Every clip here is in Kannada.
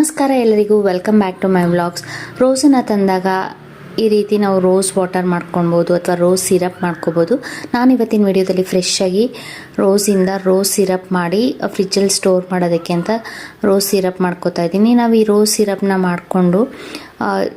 ನಮಸ್ಕಾರ ಎಲ್ಲರಿಗೂ, welcome back to my vlogs. ರೋಸನ್ನು ತಂದಾಗ ಈ ರೀತಿ ನಾವು ರೋಸ್ ವಾಟರ್ ಮಾಡ್ಕೊಳ್ಬೋದು ಅಥವಾ ರೋಸ್ ಸಿರಪ್ ಮಾಡ್ಕೋಬೋದು. ನಾನು ಇವತ್ತಿನ ವಿಡಿಯೋದಲ್ಲಿ ಫ್ರೆಶ್ ಆಗಿ ರೋಸಿಂದ ರೋಸ್ ಸಿರಪ್ ಮಾಡಿ ಫ್ರಿಜ್ಜಲ್ಲಿ ಸ್ಟೋರ್ ಮಾಡೋದಕ್ಕೆ ಅಂತ ರೋಸ್ ಸಿರಪ್ ಮಾಡ್ಕೋತಾ ಇದ್ದೀನಿ. ನಾವು ಈ ರೋಸ್ ಸಿರಪ್ನ ಮಾಡಿಕೊಂಡು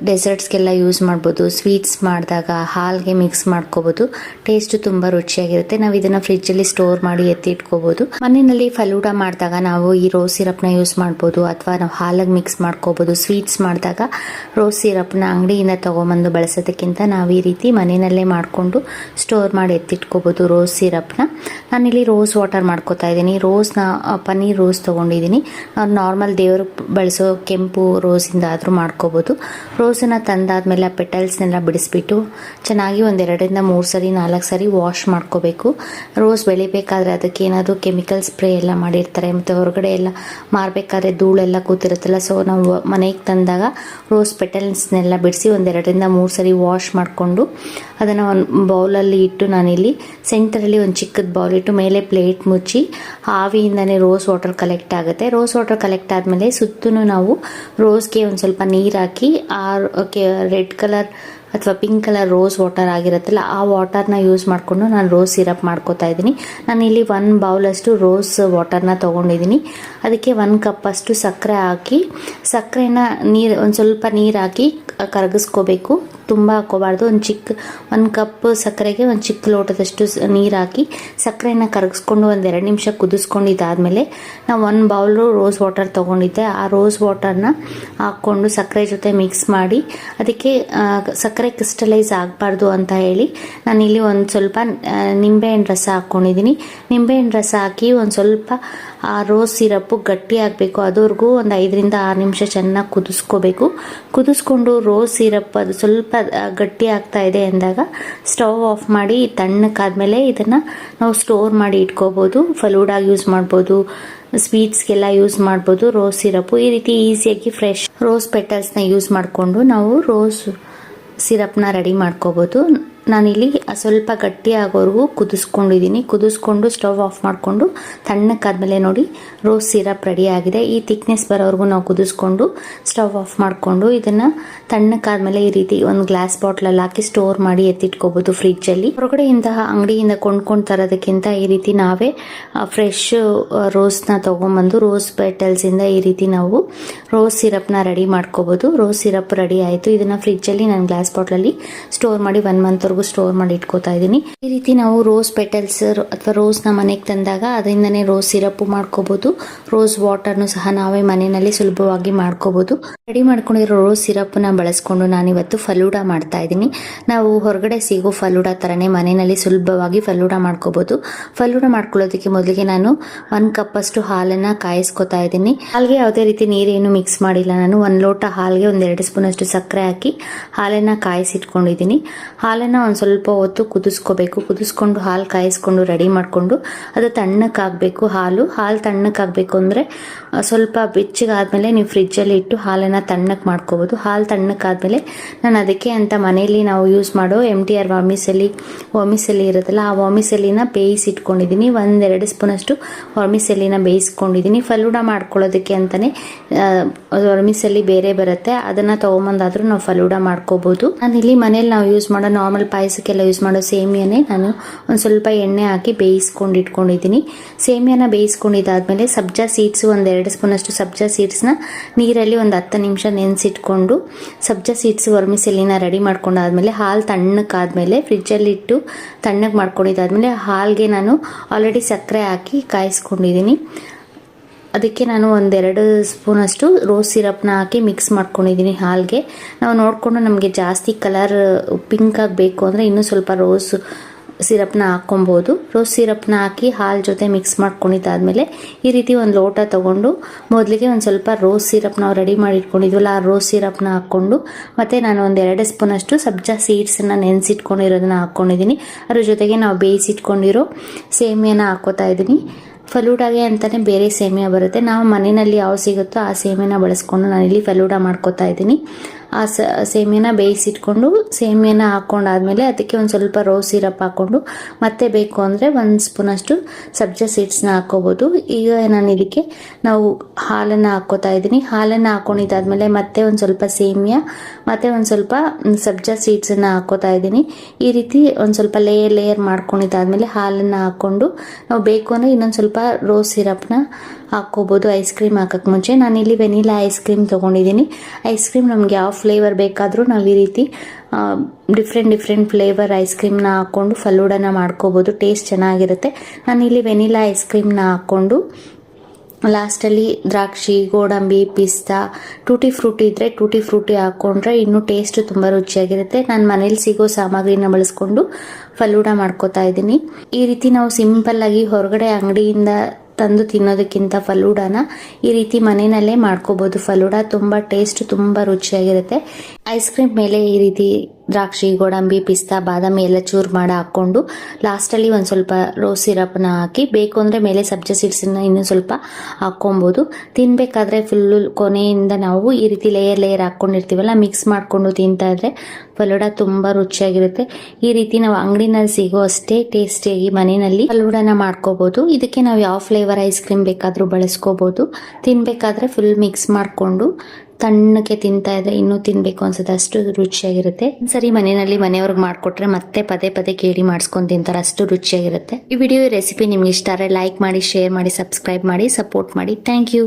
ಡೆಸರ್ಟ್ಸ್ಗೆಲ್ಲ ಯೂಸ್ ಮಾಡ್ಬೋದು. ಸ್ವೀಟ್ಸ್ ಮಾಡಿದಾಗ ಹಾಲಿಗೆ ಮಿಕ್ಸ್ ಮಾಡ್ಕೋಬೋದು. ಟೇಸ್ಟು ತುಂಬ ರುಚಿಯಾಗಿರುತ್ತೆ. ನಾವು ಇದನ್ನು ಫ್ರಿಜ್ಜಲ್ಲಿ ಸ್ಟೋರ್ ಮಾಡಿ ಎತ್ತಿಟ್ಕೋಬೋದು. ಮನೆಯಲ್ಲಿ ಫಲೂಡಾ ಮಾಡಿದಾಗ ನಾವು ಈ ರೋಸ್ ಸಿರಪ್ನ ಯೂಸ್ ಮಾಡ್ಬೋದು ಅಥವಾ ನಾವು ಹಾಲಿಗೆ ಮಿಕ್ಸ್ ಮಾಡ್ಕೋಬೋದು. ಸ್ವೀಟ್ಸ್ ಮಾಡಿದಾಗ ರೋಸ್ ಸಿರಪ್ನ ಅಂಗಡಿಯಿಂದ ತೊಗೊಂಬಂದು ಬಳಸೋದಕ್ಕಿಂತ ನಾವು ಈ ರೀತಿ ಮನೆಯಲ್ಲೇ ಮಾಡಿಕೊಂಡು ಸ್ಟೋರ್ ಮಾಡಿ ಎತ್ತಿಟ್ಕೋಬೋದು ರೋಸ್ ಸಿರಪ್ನ. ನಾನಿಲ್ಲಿ ರೋಸ್ ವಾಟರ್ ಮಾಡ್ಕೋತಾ ಇದ್ದೀನಿ. ಪನ್ನೀರ್ ರೋಸ್ ತೊಗೊಂಡಿದ್ದೀನಿ. ನಾವು ನಾರ್ಮಲ್ ದೇವರು ಬಳಸೋ ಕೆಂಪು ರೋಸಿಂದ ಆದರೂ ಮಾಡ್ಕೋಬೋದು. ರೋಸನ್ನು ತಂದಾದ್ಮೇಲೆ ಆ ಪೆಟಲ್ಸ್ನೆಲ್ಲ ಬಿಡಿಸ್ಬಿಟ್ಟು ಚೆನ್ನಾಗಿ 2 ರಿಂದ 3 ಸರಿ 4 ಸರಿ ವಾಶ್ ಮಾಡ್ಕೋಬೇಕು. ರೋಸ್ ಬೆಳಿಬೇಕಾದ್ರೆ ಅದಕ್ಕೆ ಏನಾದರೂ ಕೆಮಿಕಲ್ ಸ್ಪ್ರೇ ಎಲ್ಲ ಮಾಡಿರ್ತಾರೆ, ಮತ್ತು ಹೊರಗಡೆ ಎಲ್ಲ ಮಾರಬೇಕಾದ್ರೆ ಧೂಳೆಲ್ಲ ಕೂತಿರುತ್ತಲ್ಲ. ಸೊ ನಾವು ಮನೆಗೆ ತಂದಾಗ ರೋಸ್ ಪೆಟಲ್ಸ್ನೆಲ್ಲ ಬಿಡಿಸಿ 2 ರಿಂದ 3 ಸರಿ ವಾಶ್ ಮಾಡಿಕೊಂಡು ಅದನ್ನು ಒಂದು ಬೌಲಲ್ಲಿ ಇಟ್ಟು, ನಾನಿಲ್ಲಿ ಸೆಂಟರಲ್ಲಿ ಒಂದು ಚಿಕ್ಕದ ಬೌಲ್ ಇಟ್ಟು ಮೇಲೆ ಪ್ಲೇಟ್ ಮುಚ್ಚಿ ಆವಿಯಿಂದನೇ ರೋಸ್ ವಾಟರ್ ಕಲೆಕ್ಟ್ ಆಗುತ್ತೆ. ರೋಸ್ ವಾಟರ್ ಕಲೆಕ್ಟ್ ಆದಮೇಲೆ ಸುತ್ತೂ ನಾವು ರೋಸ್ಗೆ ಒಂದು ಸ್ವಲ್ಪ ನೀರು ಹಾಕಿ ರೆಡ್ ಕಲರ್ ಅಥವಾ ಪಿಂಕ್ ಕಲರ್ ರೋಸ್ ವಾಟರ್ ಆಗಿರುತ್ತಲ್ಲ ಆ ವಾಟರ್ನ ಯೂಸ್ ಮಾಡಿಕೊಂಡು ನಾನು ರೋಸ್ ಸಿರಪ್ ಮಾಡ್ಕೋತಾ ಇದ್ದೀನಿ. ನಾನಿಲ್ಲಿ 1 ಬೌಲಷ್ಟು ರೋಸ್ ವಾಟರ್ನ ತೊಗೊಂಡಿದ್ದೀನಿ. ಅದಕ್ಕೆ 1 ಕಪ್ಪಷ್ಟು ಸಕ್ಕರೆ ಹಾಕಿ, ಸಕ್ಕರೆನ ಒಂದು ಸ್ವಲ್ಪ ನೀರು ಹಾಕಿ ಕರಗಿಸ್ಕೋಬೇಕು. ತುಂಬ ಹಾಕೋಬಾರ್ದು. 1 ಕಪ್ ಸಕ್ಕರೆಗೆ 1 ಚಿಕ್ಕ ಲೋಟದಷ್ಟು ನೀರು ಹಾಕಿ ಸಕ್ಕರೆನ ಕರಗಿಸ್ಕೊಂಡು 1-2 ನಿಮಿಷ ಕುದಿಸ್ಕೊಂಡಿದ್ದಾದಮೇಲೆ ನಾವು 1 ಬೌಲು ರೋಸ್ ವಾಟರ್ ತೊಗೊಂಡಿದ್ದೆ. ಆ ರೋಸ್ ವಾಟರ್ನ ಹಾಕ್ಕೊಂಡು ಸಕ್ಕರೆ ಜೊತೆ ಮಿಕ್ಸ್ ಮಾಡಿ, ಅದಕ್ಕೆ ಸಕ್ಕರೆ ಕ್ರಿಸ್ಟಲೈಸ್ ಆಗಬಾರ್ದು ಅಂತ ಹೇಳಿ ನಾನಿಲ್ಲಿ ಒಂದು ಸ್ವಲ್ಪ ನಿಂಬೆಹಣ್ಣು ರಸ ಹಾಕ್ಕೊಂಡಿದ್ದೀನಿ. ನಿಂಬೆಹಣ್ಣು ರಸ ಹಾಕಿ ಒಂದು ಸ್ವಲ್ಪ ಆ ರೋಸ್ ಸಿರಪ್ಪು ಗಟ್ಟಿ ಆಗಬೇಕು. ಅದುವರೆಗೂ ಒಂದು 5 ರಿಂದ 6 ನಿಮಿಷ ಚೆನ್ನಾಗಿ ಕುದಿಸ್ಕೋಬೇಕು. ಕುದಿಸ್ಕೊಂಡು ರೋಸ್ ಸಿರಪ್ ಅದು ಸ್ವಲ್ಪ ಗಟ್ಟಿ ಆಗ್ತಾ ಇದೆ ಅಂದಾಗ ಸ್ಟವ್ ಆಫ್ ಮಾಡಿ ತಣ್ಣಕ್ಕಾದ್ಮೇಲೆ ಇದನ್ನು ನಾವು ಸ್ಟೋರ್ ಮಾಡಿ ಇಟ್ಕೋಬೋದು. ಫಲೂಡಾಗಿ ಯೂಸ್ ಮಾಡ್ಬೋದು, ಸ್ವೀಟ್ಸ್ಗೆಲ್ಲ ಯೂಸ್ ಮಾಡ್ಬೋದು. ರೋಸ್ ಸಿರಪ್ಪು ಈ ರೀತಿ ಈಸಿಯಾಗಿ ಫ್ರೆಶ್ ರೋಸ್ ಪೆಟಲ್ಸ್ನ ಯೂಸ್ ಮಾಡಿಕೊಂಡು ನಾವು ರೋಸ್ ಸಿರಪ್ನ ರೆಡಿ ಮಾಡ್ಕೋಬೋದು. ನಾನಿಲ್ಲಿ ಸ್ವಲ್ಪ ಗಟ್ಟಿ ಆಗೋವರೆಗೂ ಕುದಿಸ್ಕೊಂಡಿದ್ದೀನಿ. ಕುದಿಸ್ಕೊಂಡು ಸ್ಟವ್ ಆಫ್ ಮಾಡಿಕೊಂಡು ತಣ್ಣಕ್ಕಾದ್ಮೇಲೆ ನೋಡಿ ರೋಸ್ ಸಿರಪ್ ರೆಡಿ ಆಗಿದೆ. ಈ ಥಿಕ್ನೆಸ್ ಬರೋವರೆಗೂ ನಾವು ಕುದಿಸ್ಕೊಂಡು ಸ್ಟವ್ ಆಫ್ ಮಾಡಿಕೊಂಡು ಇದನ್ನು ತಣ್ಣಕ್ಕಾದ್ಮೇಲೆ ಈ ರೀತಿ ಒಂದು ಗ್ಲಾಸ್ ಬಾಟ್ಲಲ್ಲಿ ಹಾಕಿ ಸ್ಟೋರ್ ಮಾಡಿ ಎತ್ತಿಟ್ಕೋಬೋದು ಫ್ರಿಜ್ಜಲ್ಲಿ. ಹೊರಗಡೆಯಿಂದ ಅಂಗಡಿಯಿಂದ ಕೊಂಡ್ಕೊಂಡು ತರೋದಕ್ಕಿಂತ ಈ ರೀತಿ ನಾವೇ ಫ್ರೆಶ್ ರೋಸ್ನ ತೊಗೊಂಬಂದು ರೋಸ್ ಪೆಟಲ್ಸಿಂದ ಈ ರೀತಿ ನಾವು ರೋಸ್ ಸಿರಪ್ನ ರೆಡಿ ಮಾಡ್ಕೋಬೋದು. ರೋಸ್ ಸಿರಪ್ ರೆಡಿ ಆಯಿತು. ಇದನ್ನು ಫ್ರಿಜ್ಜಲ್ಲಿ ನಾನು ಗ್ಲಾಸ್ ಬಾಟ್ಲಲ್ಲಿ ಸ್ಟೋರ್ ಮಾಡಿ 1 ಮಂತ್ ಸ್ಟೋರ್ ಮಾಡಿ ಇಟ್ಕೋತಾ ಇದ್ದೀನಿ. ಈ ರೀತಿ ನಾವು ರೋಸ್ ಪೆಟಲ್ಸ್ ಅಥವಾ ರೋಸ್ನ ಮನೆಗೆ ತಂದಾಗ ಅದರಿಂದನೇ ರೋಸ್ ಸಿರಪ್ ಮಾಡ್ಕೋಬಹುದು. ರೋಸ್ ವಾಟರ್ನು ಸಹ ನಾವೇ ಮನೆಯಲ್ಲಿ ಸುಲಭವಾಗಿ ಮಾಡ್ಕೋಬಹುದು. ರೆಡಿ ಮಾಡ್ಕೊಂಡಿರೋ ರೋಸ್ ಸಿರಪ್ನ ಬಳಸ್ಕೊಂಡು ನಾನಿವತ್ತು ಫಲೂಡಾ ಮಾಡ್ತಾ ಇದ್ದೀನಿ. ನಾವು ಹೊರಗಡೆ ಸಿಗೋ ಫಲೂಡಾ ತರನೇ ಮನೆಯಲ್ಲಿ ಸುಲಭವಾಗಿ ಫಲೂಡಾ ಮಾಡ್ಕೋಬಹುದು. ಫಲೂಡಾ ಮಾಡ್ಕೊಳ್ಳೋದಕ್ಕೆ ಮೊದಲಿಗೆ ನಾನು 1 ಕಪ್ಪಷ್ಟು ಹಾಲನ್ನ ಕಾಯಿಸ್ಕೊತಾ ಇದ್ದೀನಿ. ಹಾಲ್ಗೆ ಯಾವುದೇ ರೀತಿ ನೀರೇನು ಮಿಕ್ಸ್ ಮಾಡಿಲ್ಲ. ನಾನು 1 ಲೋಟ ಹಾಲ್ಗೆ 2 ಸ್ಪೂನ್ ಅಷ್ಟು ಸಕ್ಕರೆ ಹಾಕಿ ಹಾಲನ್ನ ಕಾಯಿಸಿಟ್ಕೊಂಡಿದ್ದೀನಿ. ಹಾಲನ್ನ ಒಂದು ಸ್ವಲ್ಪ ಹೊತ್ತು ಕುದಿಸ್ಕೋಬೇಕು. ಕುದಿಸ್ಕೊಂಡು ಹಾಲು ಕಾಯಿಸ್ಕೊಂಡು ರೆಡಿ ಮಾಡಿಕೊಂಡು ಅದು ತಣ್ಣಕ್ಕಾಗಬೇಕು. ಹಾಲು ತಣ್ಣಕ್ಕಾಗಬೇಕು ಅಂದರೆ ಸ್ವಲ್ಪ ಬೆಚ್ಚಗಾದ್ಮೇಲೆ ನೀವು ಫ್ರಿಜ್ಜಲ್ಲಿ ಇಟ್ಟು ಹಾಲನ್ನು ತಣ್ಣಕ್ಕೆ ಮಾಡ್ಕೋಬೋದು. ಹಾಲು ತಣ್ಣಕ್ಕಾದ್ಮೇಲೆ ನಾನು ಅದಕ್ಕೆ ಅಂತ ಮನೆಯಲ್ಲಿ ನಾವು ಯೂಸ್ ಮಾಡೋ MTR ವಾಮಿಸೆಲಿ ಇರುತ್ತಲ್ಲ, ಆ ವಾಮಿಸೆಲಿನ ಬೇಯಿಸಿಟ್ಕೊಂಡಿದ್ದೀನಿ. 1-2 ಸ್ಪೂನಷ್ಟು ವಾಮಿಸೆಲಿನ ಬೇಯಿಸ್ಕೊಂಡಿದ್ದೀನಿ. ಫಲೂಡಾ ಮಾಡ್ಕೊಳ್ಳೋದಕ್ಕೆ ಅಂತಲೇ ವಾಮಿಸೆಲಿ ಬೇರೆ ಬರುತ್ತೆ, ಅದನ್ನು ತೊಗೊಂಬಂದಾದರೂ ನಾವು ಫಲೂಡಾ ಮಾಡ್ಕೋಬೋದು. ನಾನಿಲ್ಲಿ ಮನೇಲಿ ನಾವು ಯೂಸ್ ಮಾಡೋ ನಾರ್ಮಲ್ ಪಾಯಸಕ್ಕೆಲ್ಲ ಯೂಸ್ ಮಾಡೋ ಸೇಮಿಯಾನೇ ನಾನು ಒಂದು ಸ್ವಲ್ಪ ಎಣ್ಣೆ ಹಾಕಿ ಬೇಯಿಸ್ಕೊಂಡು ಇಟ್ಕೊಂಡಿದ್ದೀನಿ. ಸೇಮಿಯಾನ ಬೇಯಿಸ್ಕೊಂಡಿದ್ದಾದ್ಮೇಲೆ ಸಬ್ಜಾ ಸೀಡ್ಸು 1-2 ಸ್ಪೂನಷ್ಟು ಸಬ್ಜಾ ಸೀಡ್ಸ್ನ ನೀರಲ್ಲಿ ಒಂದು 10 ನಿಮಿಷ ನೆನೆಸಿಟ್ಕೊಂಡು ಸಬ್ಜಾ ಸೀಡ್ಸ್ ವರ್ಮಿಸೆಲಿನ ರೆಡಿ ಮಾಡ್ಕೊಂಡಾದ್ಮೇಲೆ ಹಾಲು ತಣ್ಣಕ್ಕಾದ್ಮೇಲೆ ಫ್ರಿಜ್ಜಲ್ಲಿ ಇಟ್ಟು ತಣ್ಣಗೆ ಮಾಡ್ಕೊಂಡಿದ್ದಾದ್ಮೇಲೆ ಹಾಲ್ಗೆ ನಾನು ಆಲ್ರೆಡಿ ಸಕ್ಕರೆ ಹಾಕಿ ಕಾಯಿಸ್ಕೊಂಡಿದ್ದೀನಿ. ಅದಕ್ಕೆ ನಾನು 1-2 ಸ್ಪೂನಷ್ಟು ರೋಸ್ ಸಿರಪ್ನ ಹಾಕಿ ಮಿಕ್ಸ್ ಮಾಡ್ಕೊಂಡಿದ್ದೀನಿ ಹಾಲ್ಗೆ. ನಾವು ನೋಡಿಕೊಂಡು ನಮಗೆ ಜಾಸ್ತಿ ಕಲರ್ ಪಿಂಕ್ ಆಗಬೇಕು ಅಂದರೆ ಇನ್ನೂ ಸ್ವಲ್ಪ ರೋಸ್ ಸಿರಪ್ನ ಹಾಕ್ಕೊಬೋದು. ರೋಸ್ ಸಿರಪ್ನ ಹಾಕಿ ಹಾಲು ಜೊತೆ ಮಿಕ್ಸ್ ಮಾಡ್ಕೊಂಡಿದ್ದಾದಮೇಲೆ ಈ ರೀತಿ ಒಂದು ಲೋಟ ತೊಗೊಂಡು ಮೊದಲಿಗೆ ಒಂದು ಸ್ವಲ್ಪ ರೋಸ್ ಸಿರಪ್ ನಾವು ರೆಡಿ ಮಾಡಿ ಇಟ್ಕೊಂಡಿದ್ವಲ್ಲ ಆ ರೋಸ್ ಸಿರಪ್ನ ಹಾಕ್ಕೊಂಡು, ಮತ್ತು ನಾನು 1-2 ಸ್ಪೂನಷ್ಟು ಸಬ್ಜಾ ಸೀಡ್ಸನ್ನು ನೆನೆಸಿಟ್ಕೊಂಡಿರೋದನ್ನ ಹಾಕ್ಕೊಂಡಿದ್ದೀನಿ. ಅದ್ರ ಜೊತೆಗೆ ನಾವು ಬೇಯಿಸಿಟ್ಕೊಂಡಿರೋ ಸೇಮಿಯಾನ ಹಾಕ್ಕೋತಾ ಇದ್ದೀನಿ. ಫಲೂಡಾಗೆ ಅಂತಲೇ ಬೇರೆ ಸೇಮಿಯಾ ಬರುತ್ತೆ. ನಾವು ಮನೆಯಲ್ಲಿ ಯಾವ ಸಿಗುತ್ತೋ ಆ ಸೇಮಿಯಾನ ಬಳಸ್ಕೊಂಡು ನಾನಿಲ್ಲಿ ಫಲೂಡಾ ಮಾಡ್ಕೋತಾ ಇದ್ದೀನಿ. ಆ ಸೇಮಿಯಾನ ಬೇಯಿಸಿಟ್ಕೊಂಡು ಸೇಮಿಯಾನ ಹಾಕ್ಕೊಂಡಾದ್ಮೇಲೆ ಅದಕ್ಕೆ ಒಂದು ಸ್ವಲ್ಪ ರೋಸ್ ಸಿರಪ್ ಹಾಕ್ಕೊಂಡು ಮತ್ತೆ ಬೇಕು ಅಂದರೆ 1 ಸ್ಪೂನಷ್ಟು ಸಬ್ಜಾ ಸೀಡ್ಸ್ನ ಹಾಕ್ಕೋಬೋದು. ಈಗ ನಾನು ಇದಕ್ಕೆ ನಾವು ಹಾಲನ್ನು ಹಾಕ್ಕೋತಾ ಇದ್ದೀನಿ. ಹಾಲನ್ನು ಹಾಕ್ಕೊಂಡಿದ್ದಾದ್ಮೇಲೆ ಮತ್ತೆ ಒಂದು ಸ್ವಲ್ಪ ಸೇಮಿಯಾ ಮತ್ತು ಒಂದು ಸ್ವಲ್ಪ ಸಬ್ಜಾ ಸೀಡ್ಸನ್ನು ಹಾಕ್ಕೋತಾ ಇದ್ದೀನಿ. ಈ ರೀತಿ ಒಂದು ಸ್ವಲ್ಪ ಲೇಯರ್ ಮಾಡ್ಕೊಂಡಿದ್ದಾದ್ಮೇಲೆ ಹಾಲನ್ನು ಹಾಕ್ಕೊಂಡು ನಾವು ಬೇಕು ಅಂದರೆ ಇನ್ನೊಂದು ಸ್ವಲ್ಪ ರೋಸ್ ಸಿರಪ್ನ ಹಾಕ್ಕೋಬೋದು ಐಸ್ ಕ್ರೀಮ್ ಹಾಕೋಕ್ಕೆ ಮುಂಚೆ. ನಾನಿಲ್ಲಿ ವೆನಿಲಾ ಐಸ್ ಕ್ರೀಮ್ ತೊಗೊಂಡಿದ್ದೀನಿ. ಐಸ್ ಕ್ರೀಮ್ ನಮಗೆ ಯಾವ ಫ್ಲೇವರ್ ಬೇಕಾದರೂ ನಾವು ಈ ರೀತಿ ಡಿಫ್ರೆಂಟ್ ಫ್ಲೇವರ್ ಐಸ್ ಕ್ರೀಮ್ನ ಹಾಕ್ಕೊಂಡು ಫಲೂಡನ ಮಾಡ್ಕೋಬೋದು. ಟೇಸ್ಟ್ ಚೆನ್ನಾಗಿರುತ್ತೆ. ನಾನಿಲ್ಲಿ ವೆನಿಲಾ ಐಸ್ ಕ್ರೀಮ್ನ ಹಾಕ್ಕೊಂಡು ಲಾಸ್ಟಲ್ಲಿ ದ್ರಾಕ್ಷಿ, ಗೋಡಂಬಿ, ಪಿಸ್ತಾ, ಟೂಟಿ ಫ್ರೂಟಿ ಇದ್ದರೆ ಟೂಟಿ ಫ್ರೂಟಿ ಹಾಕ್ಕೊಂಡ್ರೆ ಇನ್ನೂ ಟೇಸ್ಟ್ ತುಂಬ ರುಚಿಯಾಗಿರುತ್ತೆ. ನಾನು ಮನೇಲಿ ಸಿಗೋ ಸಾಮಗ್ರಿನ ಬಳಸ್ಕೊಂಡು ಫಲೂಡ ಮಾಡ್ಕೋತಾ ಇದ್ದೀನಿ. ಈ ರೀತಿ ನಾವು ಸಿಂಪಲ್ಲಾಗಿ ಹೊರಗಡೆ ಅಂಗಡಿಯಿಂದ ತಂದು ತಿನ್ನೋದಕ್ಕಿಂತ ಫಲೂಡಾನ ಈ ರೀತಿ ಮನೆಯಲ್ಲೇ ಮಾಡ್ಕೋಬೋದು. ಫಲೂಡ ತುಂಬ ಟೇಸ್ಟ್ ತುಂಬ ರುಚಿಯಾಗಿರುತ್ತೆ. ಐಸ್ ಕ್ರೀಮ್ ಮೇಲೆ ಈ ರೀತಿ ದ್ರಾಕ್ಷಿ, ಗೋಡಂಬಿ, ಪಿಸ್ತಾ, ಬಾದಾಮಿ ಎಲ್ಲ ಚೂರು ಮಾಡಿ ಹಾಕ್ಕೊಂಡು ಲಾಸ್ಟಲ್ಲಿ ಒಂದು ಸ್ವಲ್ಪ ರೋಸ್ ಸಿರಪ್ನ ಹಾಕಿ ಬೇಕು ಅಂದರೆ ಮೇಲೆ ಸಬ್ಜಾ ಸೀಡ್ಸನ್ನ ಇನ್ನೂ ಸ್ವಲ್ಪ ಹಾಕ್ಕೊಬೋದು. ತಿನ್ನಬೇಕಾದ್ರೆ ಫುಲ್ಲು ಕೊನೆಯಿಂದ ನಾವು ಈ ರೀತಿ ಲೇಯರ್ ಹಾಕ್ಕೊಂಡಿರ್ತೀವಲ್ಲ ಮಿಕ್ಸ್ ಮಾಡಿಕೊಂಡು ತಿಂತಾ ಇದ್ರೆ ಫಲೂಡ ತುಂಬ ರುಚಿಯಾಗಿರುತ್ತೆ. ಈ ರೀತಿ ನಾವು ಅಂಗಡಿನಲ್ಲಿ ಸಿಗೋ ಅಷ್ಟೇ ಟೇಸ್ಟಿಯಾಗಿ ಮನೆಯಲ್ಲಿ ಫಲೂಡನ ಮಾಡ್ಕೋಬೋದು. ಇದಕ್ಕೆ ನಾವು ಯಾವ ಫ್ಲೇವರ್ ಐಸ್ ಕ್ರೀಮ್ ಬೇಕಾದರೂ ಬಳಸ್ಕೋಬೋದು. ತಿನ್ನಬೇಕಾದ್ರೆ ಫುಲ್ ಮಿಕ್ಸ್ ಮಾಡಿಕೊಂಡು ತಣ್ಣಕ್ಕೆ ತಿಂತಾ ಇದ್ರೆ ಇನ್ನೂ ತಿನ್ನಬೇಕು ಅನ್ಸುತ್ತೆ, ಅಷ್ಟು ರುಚಿಯಾಗಿರುತ್ತೆ. ಸರಿ ಮನೆಯಲ್ಲಿ ಮನೆಯವ್ರಿಗೆ ಮಾಡಿಕೊಟ್ರೆ ಮತ್ತೆ ಪದೇ ಕೇಳಿ ಮಾಡಿಸ್ಕೊಂಡು ತಿಂತಾರೆ, ಅಷ್ಟು ರುಚಿಯಾಗಿರುತ್ತೆ. ಈ ವಿಡಿಯೋ ರೆಸಿಪಿ ನಿಮ್ಗೆ ಇಷ್ಟ ಆದರೆ ಲೈಕ್ ಮಾಡಿ, ಶೇರ್ ಮಾಡಿ, ಸಬ್ಸ್ಕ್ರೈಬ್ ಮಾಡಿ, ಸಪೋರ್ಟ್ ಮಾಡಿ. Thank you.